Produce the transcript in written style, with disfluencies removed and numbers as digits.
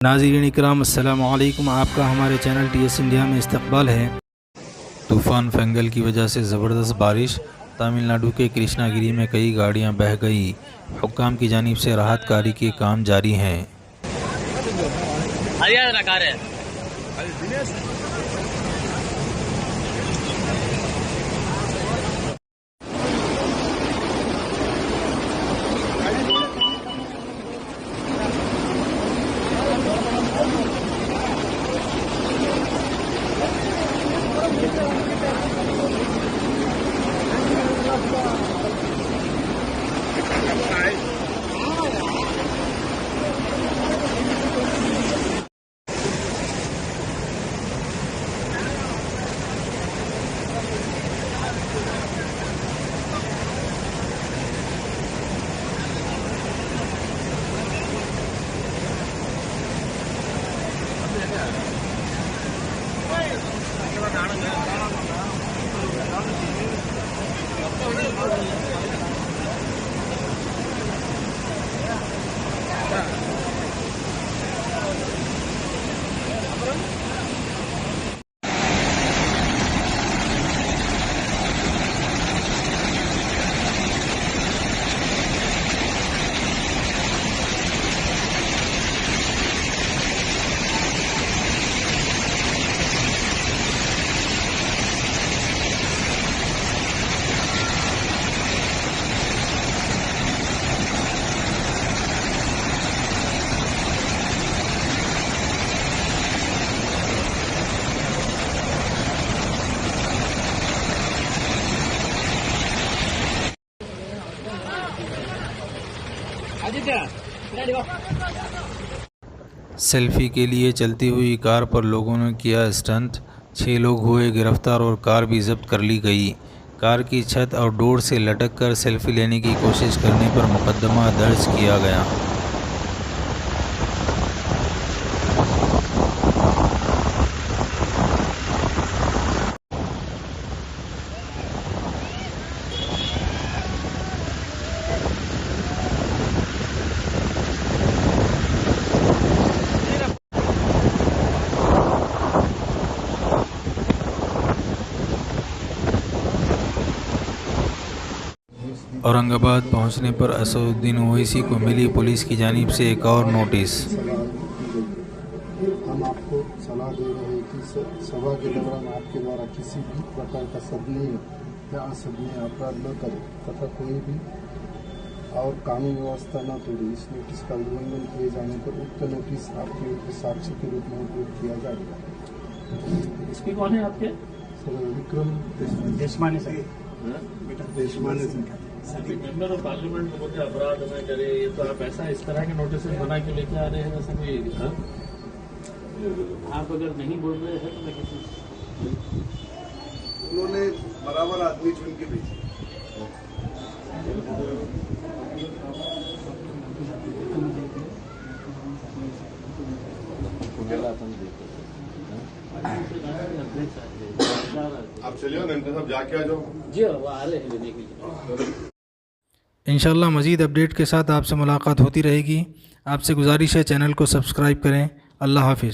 नाज़रीन इकराम अस्सलामु अलैकुम, आपका हमारे चैनल TS इंडिया में इस्तकबाल है। तूफ़ान फेंगल की वजह से ज़बरदस्त बारिश, तमिलनाडु के कृष्णागिरी में कई गाड़ियां बह गई। हुक्काम की जानिब से राहत कारी के काम जारी हैं। सेल्फी के लिए चलती हुई कार पर लोगों ने किया स्टंट, 6 लोग हुए गिरफ्तार और कार भी जब्त कर ली गई। कार की छत और डोर से लटक कर सेल्फी लेने की कोशिश करने पर मुकदमा दर्ज किया गया। औरंगाबाद पहुंचने पर असदुद्दीन ओवैसी को मिली पुलिस की जानिब से एक और नोटिस। हम आपको सलाह दे रहे हैं कि सभा के दौरान आपके द्वारा किसी भी प्रकार का सदनीय या असदनीय अपराध न करें तथा कोई भी और कानून व्यवस्था न तोड़े। इस नोटिस का उल्लंघन किए जाने पर उक्त नोटिस आपके विरुद्ध साक्ष्य के रूप में उपयोग किया जाएगा। इसकी कौन है आपके? Sir Vikram Deshmane sir. देशमाने से मेंबर ऑफ पार्लियामेंट को बोलते अपराध में करे, ये तो आप ऐसा इस तरह के नोटिस बना के लेके आ रहे हैं जैसा कोई आप अगर नहीं बोल रहे हैं तो मैं किसी उन्होंने बराबर आदमी चुन के भेजी। आप चलिए ना इनके साथ जाके आ जाओ। जी वो आ रहे हैं लेने के लिए। इंशाल्लाह मज़ीद अपडेट के साथ आपसे मुलाकात होती रहेगी। आपसे गुजारिश है चैनल को सब्सक्राइब करें। अल्लाह हाफिज़।